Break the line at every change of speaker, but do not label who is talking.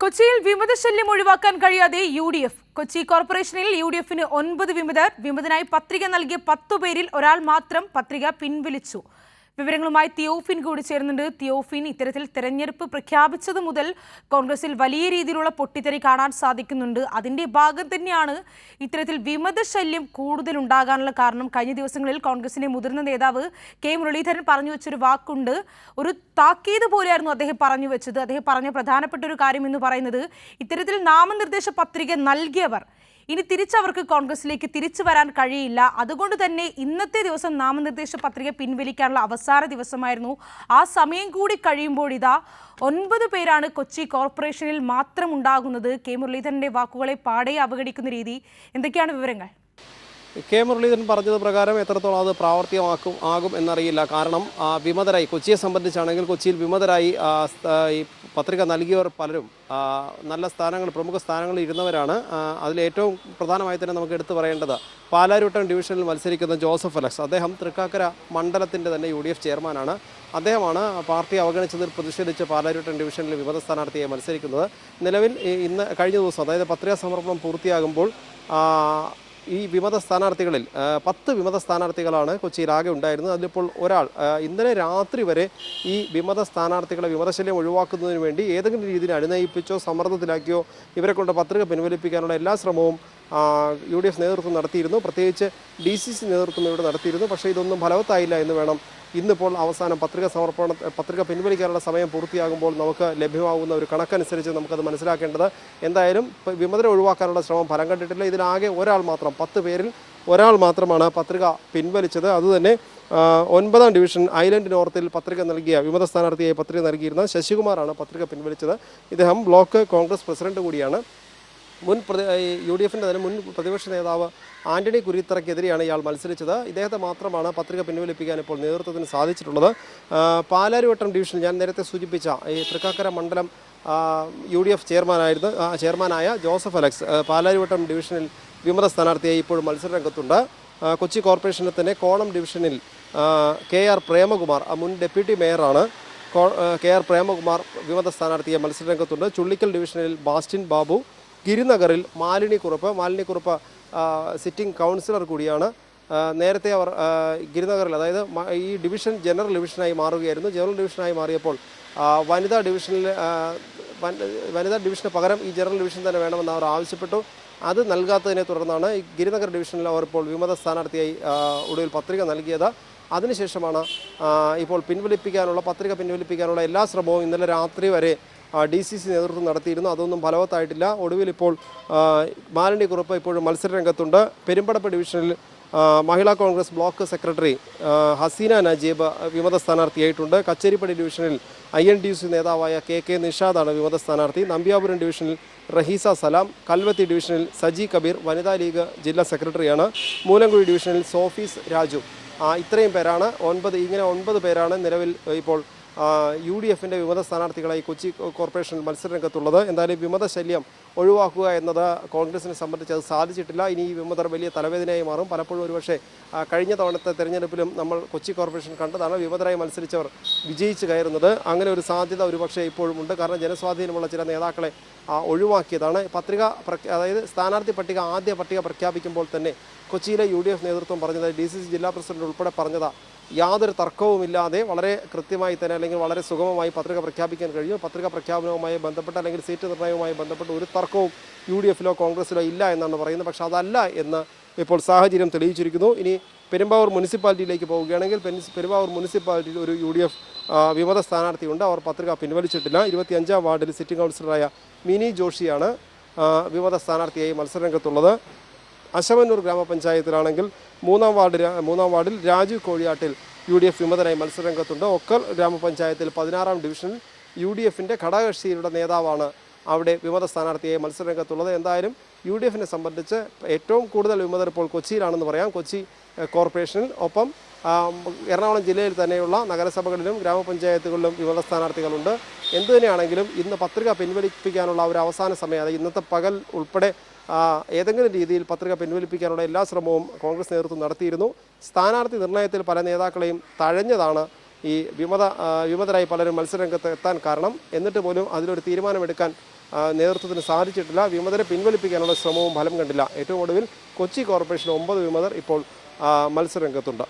കൊച്ചിയിൽ വിമതശല്യം ഒഴിവാക്കാൻ കഴിയാതെ യു.ഡി.എഫ്. കൊച്ചി കോർപ്പറേഷനിൽ യു.ഡി.എഫിന് 9 വിമതർ. വിമതനായി പത്രിക നൽകിയ 10 പേരിൽ ഒരാൾ മാത്രം പത്രിക പിൻവലിച്ചു. വിവരങ്ങളുമായി തിയോഫിൻ കൂടി ചേരുന്നുണ്ട്. തിയോഫിൻ, ഇത്തരത്തിൽ തെരഞ്ഞെടുപ്പ് പ്രഖ്യാപിച്ചത് മുതൽ കോൺഗ്രസിൽ വലിയ രീതിയിലുള്ള പൊട്ടിത്തെറി കാണാൻ സാധിക്കുന്നുണ്ട്. അതിന്റെ ഭാഗം തന്നെയാണ് ഇത്തരത്തിൽ വിമതശല്യം കൂടുതൽ ഉണ്ടാകാനുള്ള കാരണം. കഴിഞ്ഞ ദിവസങ്ങളിൽ കോൺഗ്രസിന്റെ മുതിർന്ന നേതാവ് കെ മുരളീധരൻ പറഞ്ഞു വെച്ചൊരു വാക്കുണ്ട്. ഒരു താക്കീത് പോലെയായിരുന്നു അദ്ദേഹം പറഞ്ഞു വെച്ചത്. അദ്ദേഹം പറഞ്ഞ പ്രധാനപ്പെട്ട ഒരു കാര്യം എന്ന് പറയുന്നത്, ഇത്തരത്തിൽ നാമനിർദ്ദേശ പത്രിക നൽകിയവർ ഇനി തിരിച്ചവർക്ക് കോൺഗ്രസിലേക്ക് തിരിച്ചു വരാൻ കഴിയില്ല. അതുകൊണ്ട് തന്നെ ഇന്നത്തെ ദിവസം നാമനിർദ്ദേശ പത്രിക പിൻവലിക്കാനുള്ള അവസാന ദിവസമായിരുന്നു. ആ സമയം കൂടി കഴിയുമ്പോൾ ഇതാ 9 പേരാണ് കൊച്ചി കോർപ്പറേഷനിൽ മാത്രം ഉണ്ടാകുന്നത്. കെ മുരളീധരന്റെ വാക്കുകളെ പാടെ അവഗണിക്കുന്ന രീതി. എന്തൊക്കെയാണ് വിവരങ്ങൾ?
കെ മുരളീധരൻ പറഞ്ഞത് പ്രകാരം എത്രത്തോളം അത് പ്രാവർത്തികമാകും എന്നറിയില്ല. കാരണം വിമതരായി, കൊച്ചിയെ സംബന്ധിച്ചാണെങ്കിൽ കൊച്ചിയിൽ വിമതരായി ഈ പത്രിക നൽകിയവർ പലരും നല്ല സ്ഥാനങ്ങൾ, പ്രമുഖ സ്ഥാനങ്ങളിൽ ഇരുന്നവരാണ്. അതിലേറ്റവും പ്രധാനമായി തന്നെ നമുക്ക് എടുത്തു പറയേണ്ടത് പാലാരിവട്ടം ഡിവിഷനിൽ മത്സരിക്കുന്ന ജോസഫ് അലക്സ്. അദ്ദേഹം തൃക്കാക്കര മണ്ഡലത്തിൻ്റെ തന്നെ യു.ഡി.എഫ്. ചെയർമാനാണ്. അദ്ദേഹമാണ് പാർട്ടി അവഗണിച്ചതിൽ പ്രതിഷേധിച്ച് പാലാരിവട്ടം ഡിവിഷനിൽ വിമത സ്ഥാനാർത്ഥിയായി മത്സരിക്കുന്നത്. നിലവിൽ കഴിഞ്ഞ ദിവസം, അതായത് പത്രികാ സമർപ്പണം പൂർത്തിയാകുമ്പോൾ ഈ വിമത സ്ഥാനാർത്ഥികളിൽ 10 വിമത സ്ഥാനാർത്ഥികളാണ് കൊച്ചിയിൽ ആകെ ഉണ്ടായിരുന്നത്. അതിലിപ്പോൾ ഒരാൾ ഇന്നലെ രാത്രി വരെ ഈ വിമത സ്ഥാനാർത്ഥികളെ വിമതശല്യം ഒഴിവാക്കുന്നതിന് വേണ്ടി ഏതെങ്കിലും രീതിയിൽ അനുനയിപ്പിച്ചോ സമ്മർദ്ദത്തിലാക്കിയോ ഇവരെ കൊണ്ട് പത്രിക പിൻവലിപ്പിക്കാനുള്ള എല്ലാ ശ്രമവും യു.ഡി.എഫ്. നേതൃത്വം നടത്തിയിരുന്നു. പ്രത്യേകിച്ച് DCC നേതൃത്വം ഇവിടെ നടത്തിയിരുന്നു. പക്ഷേ ഇതൊന്നും ഫലവത്തായില്ല എന്ന് വേണം. ഇന്നിപ്പോൾ അവസാനം പത്രിക പിൻവലിക്കാനുള്ള സമയം പൂർത്തിയാകുമ്പോൾ നമുക്ക് ലഭ്യമാകുന്ന ഒരു കണക്കനുസരിച്ച് നമുക്കത് മനസ്സിലാക്കേണ്ടത്. എന്തായാലും വിമതരെ ഒഴിവാക്കാനുള്ള ശ്രമം ഫലം കണ്ടിട്ടില്ല. ഇതിലാകെ ഒരാൾ മാത്രം, 10 പേരിൽ ഒരാൾ മാത്രമാണ് പത്രിക പിൻവലിച്ചത്. അതുതന്നെ 9ാം ഡിവിഷൻ ഐലൻഡ് നോർത്തിൽ പത്രിക നൽകിയ വിമത സ്ഥാനാർത്ഥിയായി പത്രിക നൽകിയിരുന്ന ശശികുമാറാണ് പത്രിക പിൻവലിച്ചത്. ഇദ്ദേഹം ബ്ലോക്ക് കോൺഗ്രസ് പ്രസിഡന്റ് കൂടിയാണ്. യു.ഡി.എഫിൻ്റെ തന്നെ മുൻ പ്രതിപക്ഷ നേതാവ് ആന്റണി കുരീത്തറയ്ക്കെതിരെയാണ് ഇയാൾ മത്സരിച്ചത്. ഇദ്ദേഹത്തെ മാത്രമാണ് പത്രിക പിൻവലിപ്പിക്കാൻ ഇപ്പോൾ നേതൃത്വത്തിന് സാധിച്ചിട്ടുള്ളത്. പാലാരിവട്ടം ഡിവിഷൻ, ഞാൻ നേരത്തെ സൂചിപ്പിച്ച ഈ തൃക്കാക്കര മണ്ഡലം യു.ഡി.എഫ്. ചെയർമാനായ ജോസഫ് അലക്സ് പാലാരിവട്ടം ഡിവിഷനിൽ വിമത സ്ഥാനാർത്ഥിയായി ഇപ്പോൾ മത്സരരംഗത്തുണ്ട്. കൊച്ചി കോർപ്പറേഷനിൽ തന്നെ കോണം ഡിവിഷനിൽ KR പ്രേമകുമാർ, മുൻ ഡെപ്യൂട്ടി മേയറാണ്. KR പ്രേമകുമാർ വിമത സ്ഥാനാർത്ഥിയെ മത്സരരംഗത്തുണ്ട്. ചുള്ളിക്കൽ ഡിവിഷനിൽ ബാസ്റ്റിൻ ബാബു, ഗിരിനഗറിൽ മാലിനി കുറുപ്പ് സിറ്റിംഗ് കൗൺസിലർ കൂടിയാണ്. നേരത്തെ അവർ ഗിരിനഗറിൽ, അതായത് ഈ ഡിവിഷൻ ജനറൽ ഡിവിഷനായി മാറുകയായിരുന്നു. ജനറൽ ഡിവിഷനായി മാറിയപ്പോൾ വനിതാ ഡിവിഷന് പകരം ഈ ജനറൽ ഡിവിഷൻ തന്നെ വേണമെന്ന് അവർ ആവശ്യപ്പെട്ടു. അത് നൽകാത്തതിനെ തുടർന്നാണ് ഈ ഗിരിനഗർ ഡിവിഷനിൽ അവർ ഇപ്പോൾ വിമത സ്ഥാനാർത്ഥിയായി ഒടുവിൽ പത്രിക നൽകിയത്. അതിനുശേഷമാണ് ഇപ്പോൾ പത്രിക പിൻവലിപ്പിക്കാനുള്ള എല്ലാ ശ്രമവും ഇന്നലെ രാത്രി വരെ DCC നേതൃത്വം നടത്തിയിരുന്നു. അതൊന്നും ഫലവത്തായിട്ടില്ല. ഒടുവിൽ ഇപ്പോൾ മാലിനി കുറുപ്പ് ഇപ്പോഴും മത്സരരംഗത്തുണ്ട്. പെരുമ്പടപ്പ് ഡിവിഷനിൽ മഹിളാ കോൺഗ്രസ് ബ്ലോക്ക് സെക്രട്ടറി ഹസീന നജീബ് വിമത സ്ഥാനാർത്ഥിയായിട്ടുണ്ട്. കച്ചേരിപ്പടി ഡിവിഷനിൽ INTUC നേതാവായ KK നിഷാദാണ് വിമത സ്ഥാനാർത്ഥി. നമ്പ്യാപുരം ഡിവിഷനിൽ റഹീസ സലാം, കൽവത്തി ഡിവിഷനിൽ സജി കബീർ വനിതാ ലീഗ് ജില്ലാ സെക്രട്ടറിയാണ്. മൂലങ്കുഴി ഡിവിഷനിൽ സോഫീസ് രാജു. ഇത്രയും പേരാണ് 9 പേരാണ് നിലവിൽ ഇപ്പോൾ യു.ഡി.എഫിൻ്റെ വിമത സ്ഥാനാർത്ഥികളായി കൊച്ചി കോർപ്പറേഷൻ മത്സരരംഗത്തുള്ളത്. എന്തായാലും വിമത ശല്യം ഒഴിവാക്കുക എന്നത് കോൺഗ്രസിനെ സംബന്ധിച്ച് അത് സാധിച്ചിട്ടില്ല. ഇനി ഈ വിമതർ വലിയ തലവേദനയായി മാറും. പലപ്പോഴും ഒരുപക്ഷെ കഴിഞ്ഞ തവണത്തെ തെരഞ്ഞെടുപ്പിലും നമ്മൾ കൊച്ചി കോർപ്പറേഷൻ കണ്ടതാണ് വിമതരായി മത്സരിച്ചവർ വിജയിച്ച് കയറുന്നത്. അങ്ങനെ ഒരു സാധ്യത ഒരുപക്ഷെ ഇപ്പോഴും ഉണ്ട്. കാരണം ജനസ്വാധീനമുള്ള ചില നേതാക്കളെ ഒഴിവാക്കിയതാണ്. അതായത് സ്ഥാനാർത്ഥി ആദ്യ പട്ടിക പ്രഖ്യാപിക്കുമ്പോൾ തന്നെ കൊച്ചിയിലെ യു.ഡി.എഫ്. നേതൃത്വം പറഞ്ഞത്, DCC ജില്ലാ പ്രസിഡന്റ് ഉൾപ്പെടെ പറഞ്ഞത്, യാതൊരു തർക്കവുമില്ലാതെ വളരെ കൃത്യമായി തന്നെ, അല്ലെങ്കിൽ വളരെ സുഗമമായി പത്രിക പ്രഖ്യാപിക്കാൻ കഴിയും. പത്രിക പ്രഖ്യാപനവുമായി ബന്ധപ്പെട്ട് അല്ലെങ്കിൽ സീറ്റ് നിർണ്ണയവുമായി ബന്ധപ്പെട്ട് ഒരു തർക്കവും യു.ഡി.എഫിലോ കോൺഗ്രസിലോ ഇല്ല എന്നാണ് പറയുന്നത്. പക്ഷേ അതല്ല എന്ന് ഇപ്പോൾ സാഹചര്യം തെളിയിച്ചിരിക്കുന്നു. ഇനി പെരുമ്പാവൂർ മുനിസിപ്പാലിറ്റിയിലേക്ക് പോവുകയാണെങ്കിൽ പെരുമ്പാവൂർ മുനിസിപ്പാലിറ്റിയിൽ ഒരു യു.ഡി.എഫ്. വിമത സ്ഥാനാർത്ഥിയുണ്ട്. അവർ പത്രിക പിൻവലിച്ചിട്ടില്ല. 25ാം വാർഡിൽ സിറ്റിംഗ് കൗൺസിലറായ മിനി ജോഷിയാണ് വിമത സ്ഥാനാർത്ഥിയായി മത്സരരംഗത്തുള്ളത്. അശമന്നൂർ ഗ്രാമപഞ്ചായത്തിലാണെങ്കിൽ മൂന്നാം വാർഡിൽ രാജു കോഴിയാട്ടിൽ യു.ഡി.എഫ്. വിമതനായി മത്സരരംഗത്തുണ്ട്. ഒക്കൽ ഗ്രാമപഞ്ചായത്തിൽ 16ാം ഡിവിഷനിൽ യു.ഡി.എഫിൻ്റെ ഘടകകക്ഷിയുടെ നേതാവാണ് അവിടെ വിമത സ്ഥാനാർത്ഥിയായി മത്സരരംഗത്തുള്ളത്. എന്തായാലും യു.ഡി.എഫിനെ സംബന്ധിച്ച് ഏറ്റവും കൂടുതൽ വിമതർ ഇപ്പോൾ കൊച്ചിയിലാണെന്ന് പറയാം. കൊച്ചി കോർപ്പറേഷനിൽ, ഒപ്പം എറണാകുളം ജില്ലയിൽ തന്നെയുള്ള നഗരസഭകളിലും ഗ്രാമപഞ്ചായത്തുകളിലും വിമത സ്ഥാനാർത്ഥികളുണ്ട്. എന്തുതന്നെയാണെങ്കിലും ഇന്ന് പത്രിക പിൻവലിപ്പിക്കാനുള്ള ഒരു അവസാന സമയം, അതായത് ഇന്നത്തെ പകൽ ഉൾപ്പെടെ ഏതെങ്കിലും രീതിയിൽ പത്രിക പിൻവലിപ്പിക്കാനുള്ള എല്ലാ ശ്രമവും കോൺഗ്രസ് നേതൃത്വം നടത്തിയിരുന്നു. സ്ഥാനാർത്ഥി നിർണയത്തിൽ പല നേതാക്കളെയും തഴഞ്ഞതാണ് ഈ വിമതരായി പലരും മത്സരരംഗത്ത് എത്താൻ കാരണം. എന്നിട്ട് പോലും അതിലൊരു തീരുമാനമെടുക്കാൻ നേതൃത്വത്തിന് സാധിച്ചിട്ടില്ല. വിമതരെ പിൻവലിപ്പിക്കാനുള്ള ശ്രമവും ഫലം കണ്ടില്ല. ഏറ്റവും ഒടുവിൽ കൊച്ചി കോർപ്പറേഷൻ 9 വിമതർ ഇപ്പോൾ മത്സരരംഗത്തുണ്ട്.